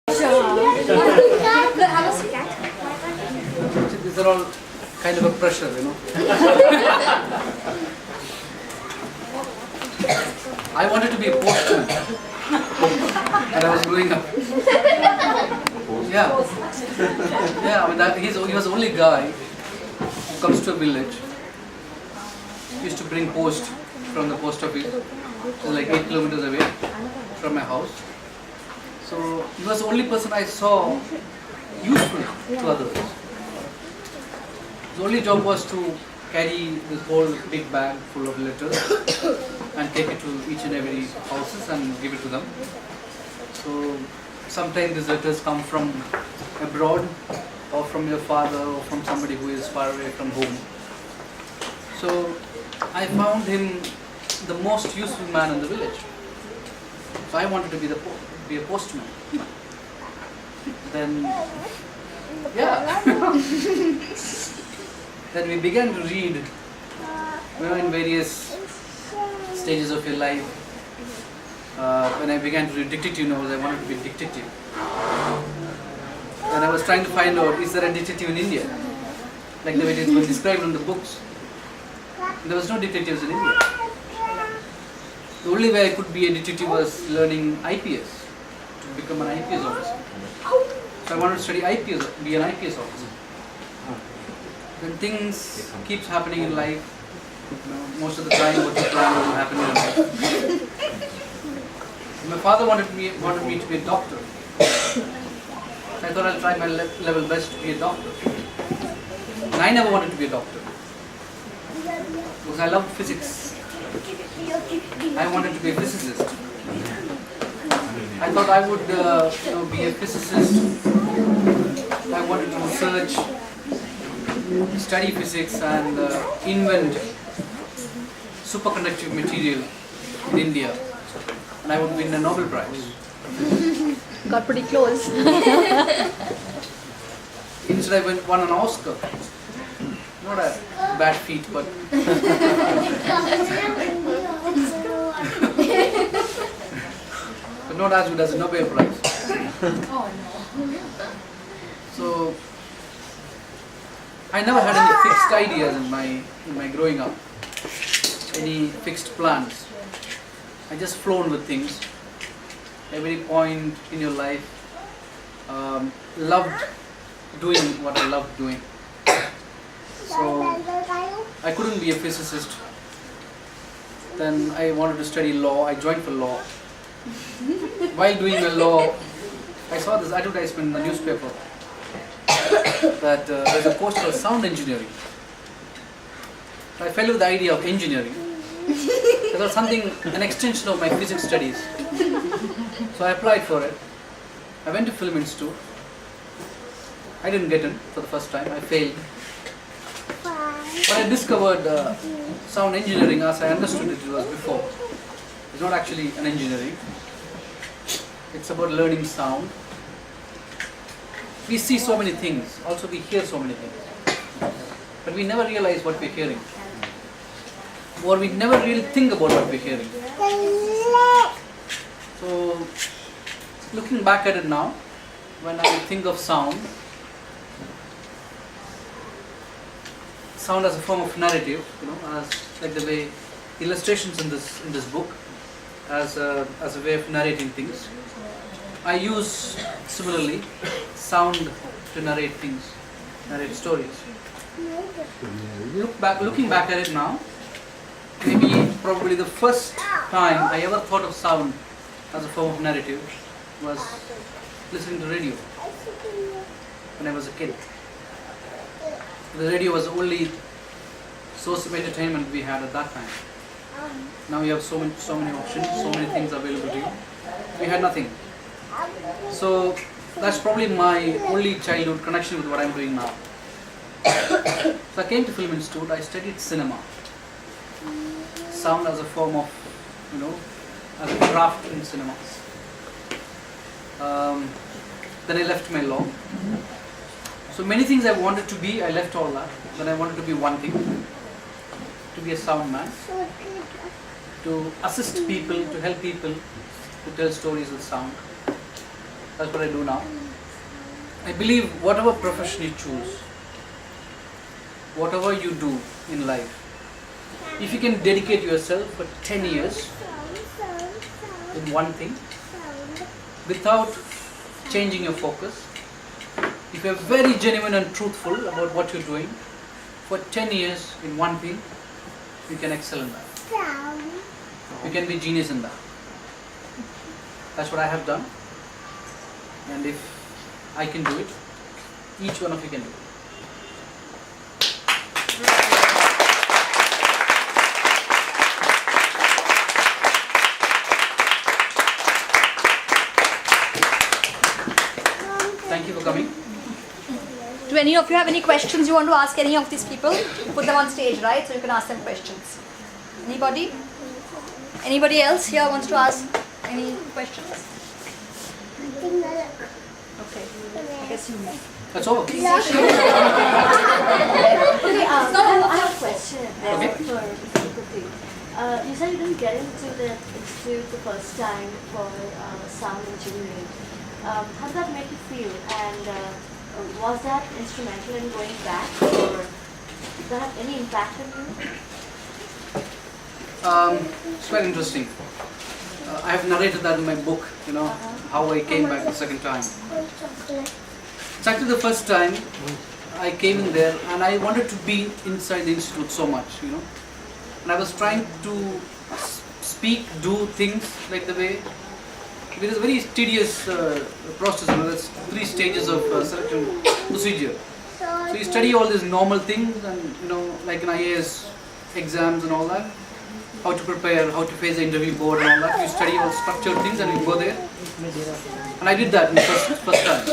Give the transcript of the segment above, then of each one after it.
These are all kind of a pressure, you know. I wanted to be a postman when I was growing up. Yeah, yeah. I mean, he was the only guy who comes to a village. He used to bring post from the post office. It was like 8 kilometers away from my house. So he was the only person I saw useful to others. His only job was to carry this whole big bag full of letters and take it to each and every houses and give it to them. So sometimes these letters come from abroad or from your father or from somebody who is far away from home. So I found him the most useful man in the village. So I wanted to be a postman. Then, yeah. Then we began to read, in various stages of your life. When I began to read detective novels, I wanted to be a detective. And I was trying to find out, is there a detective in India? Like the way it was described in the books. There was no detectives in India. The only way I could be a detective was learning IPS, to become an IPS officer. So I wanted to study IPS, be an IPS officer. When things keeps happening in life, most of the time what you plan will happen in life. My father wanted me to be a doctor. So I thought I'll try my level best to be a doctor. And I never wanted to be a doctor because I loved physics. I wanted to be a physicist. I thought I would be a physicist. I wanted to research, study physics and invent superconductive material in India. And I would win a Nobel Prize. Got pretty close. Instead I won an Oscar. Not a bad feat, but but not as good as a Nobel Prize. So I never had any fixed ideas in my growing up, any fixed plans. I just flown with things. Every point in your life, loved doing what I loved doing. So I couldn't be a physicist. Then I wanted to study law. I joined for law. While doing the law, I saw this advertisement in the newspaper that there's a course called sound engineering. I fell with the idea of engineering. It was an extension of my physics studies. So I applied for it. I went to Film Institute. I didn't get in for the first time. I failed. But I discovered sound engineering as I understood it was before. It's not actually an engineering. It's about learning sound. We see so many things, also we hear so many things. But we never realize what we're hearing. Or we never really think about what we're hearing. So, looking back at it now, when I think of sound as a form of narrative, as like the way illustrations in this book, as a way of narrating things. I use similarly sound to narrate things, narrate stories. Looking back at it now, probably the first time I ever thought of sound as a form of narrative was listening to radio when I was a kid. The radio was the only source of entertainment we had at that time. Now we have so many options, so many things available to you. We had nothing. So that's probably my only childhood connection with what I'm doing now. So I came to Film Institute, I studied cinema. Sound as a form of, as a craft in cinema. Then I left my law. So many things I wanted to be, I left all that. Then I wanted to be one thing, to be a sound man, to assist people, to help people, to tell stories with sound. That's what I do now. I believe whatever profession you choose, whatever you do in life, if you can dedicate yourself for 10 years in one thing without changing your focus, if you are very genuine and truthful about what you're doing for 10 years in one thing, you can excel in that. You can be genius in that. That's what I have done. And if I can do it, each one of you can do it. Thank you for coming. Do any of you have any questions you want to ask any of these people? Put them on stage, right? So you can ask them questions. Anybody? Anybody else here wants to ask any questions? Okay. I guess you may. That's all. Okay, I have a question Okay. for Resul Pookutty. You said you didn't get into the institute the first time for sound engineering. How did that make you feel? And was that instrumental in going back, or did that have any impact on you? It's quite interesting. I have narrated that in my book, how I came back the second time. It's actually the first time I came in there and I wanted to be inside the institute so much, And I was trying to speak, do things like the way. It is a very tedious process, There's 3 stages of selection procedure. So you study all these normal things and, like in IAS exams and all that. How to prepare, how to face the interview board and all that. You study all structured things and you go there. And I did that in the first time.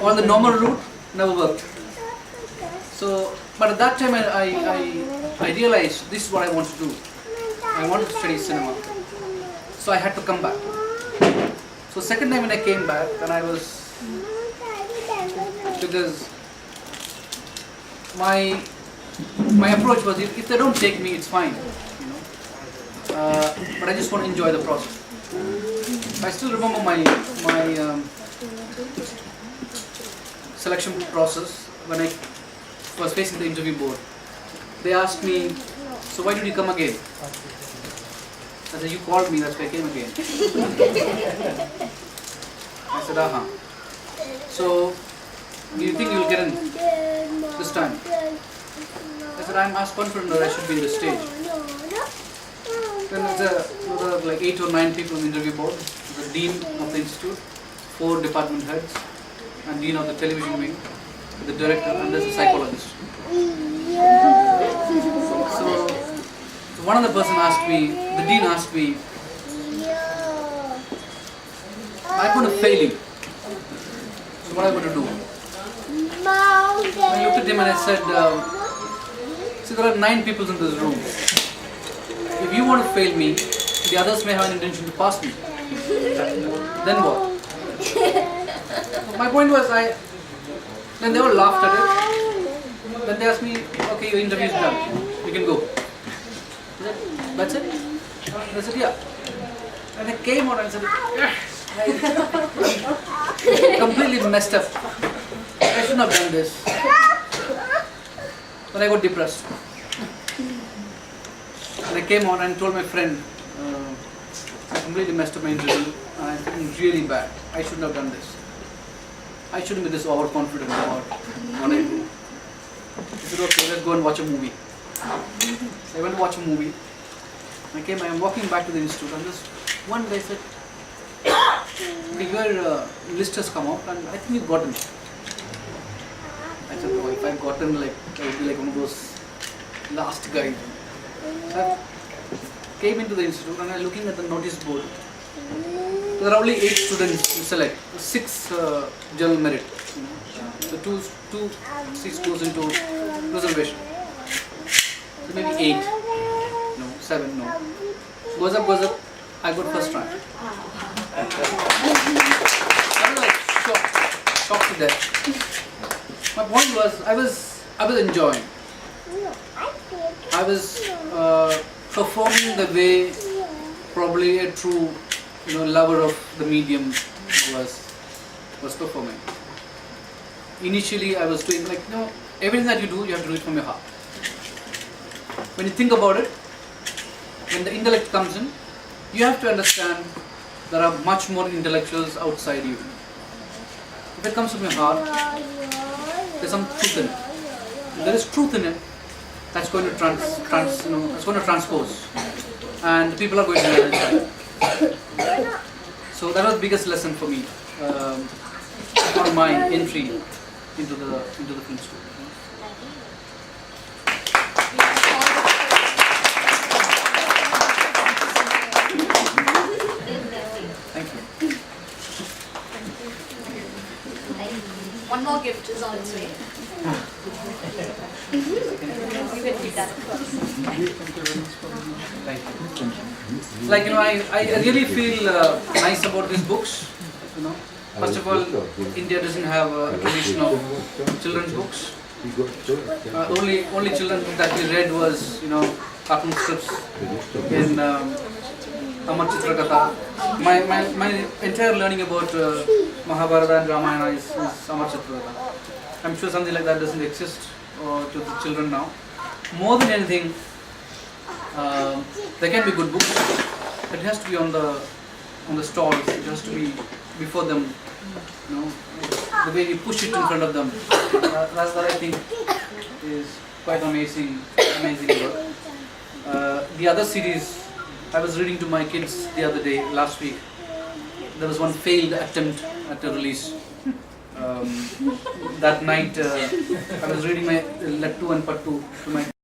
On the normal route, never worked. So, but at that time I realized this is what I want to do. I wanted to study cinema. So I had to come back. So second time when I came back, and I was, because my approach was, if they don't take me, it's fine, but I just want to enjoy the process. I still remember my selection process when I was facing the interview board. They asked me, so why did you come again? I said, you called me, that's why I came again. I said, So, do you think you'll get in this time? I said, I'm as confident that I should be in the stage. Then there were like 8 or 9 people in the interview board, the dean of the institute, 4 department heads, and dean of the television wing, the director, and there's a psychologist. So one other person asked me, the dean asked me, I'm going to fail you. So what am I going to do? I looked at him and I said, see, there are 9 people in this room. If you want to fail me, the others may have an intention to pass me. Then what? My point was, then they all laughed at it. Then they asked me, okay, your interview is done. You can go. I said, that's it? I said, yeah. And I came out and said, I completely messed up. I shouldn't have done this. Then I got depressed. And I came out and told my friend, I completely messed up my interview and I'm feeling really bad. I shouldn't have done this. I shouldn't be this overconfident about what I do. He said, okay, let's go and watch a movie. So I went to watch a movie. I'm walking back to the institute and this one day said, okay, your list has come out and I think you've gotten it. I said, oh, if I've gotten, I would be like one of those last guys. So I came into the institute and I was looking at the notice board. There are only 8 students to select, 6 general merit. So 2 seats goes into reservation. So maybe 8, no, 7, no. Goes up, I got first rank. I was like shocked to death. My point was, I was enjoying. I was performing the way probably a true lover of the medium was performing. Initially, I was doing everything that you do, you have to do it from your heart. When you think about it, when the intellect comes in, you have to understand there are much more intellectuals outside you. If it comes from your heart, there's some truth in it. If there is truth in it, that's going to that's going to transpose, and the people are going to identify. So that was the biggest lesson for me on my entry into the film school. Thank you. One more gift is on its way. You can read that. Thank you. I really feel nice about these books. First of all, India doesn't have a tradition of children's books. Only children's book that we read was cartoon strips in Amar Chitrakatha. My entire learning about Mahabharata and Ramayana is Amar Chitrakatha. I'm sure something like that doesn't exist to the children now. More than anything, there can be good books, but it has to be on the stalls. It has to be before them. The way we push it in front of them. That's what I think is quite amazing work. The other series, I was reading to my kids the other day, last week. There was one failed attempt at a release. That night, I was reading my Lattu and Pattu to my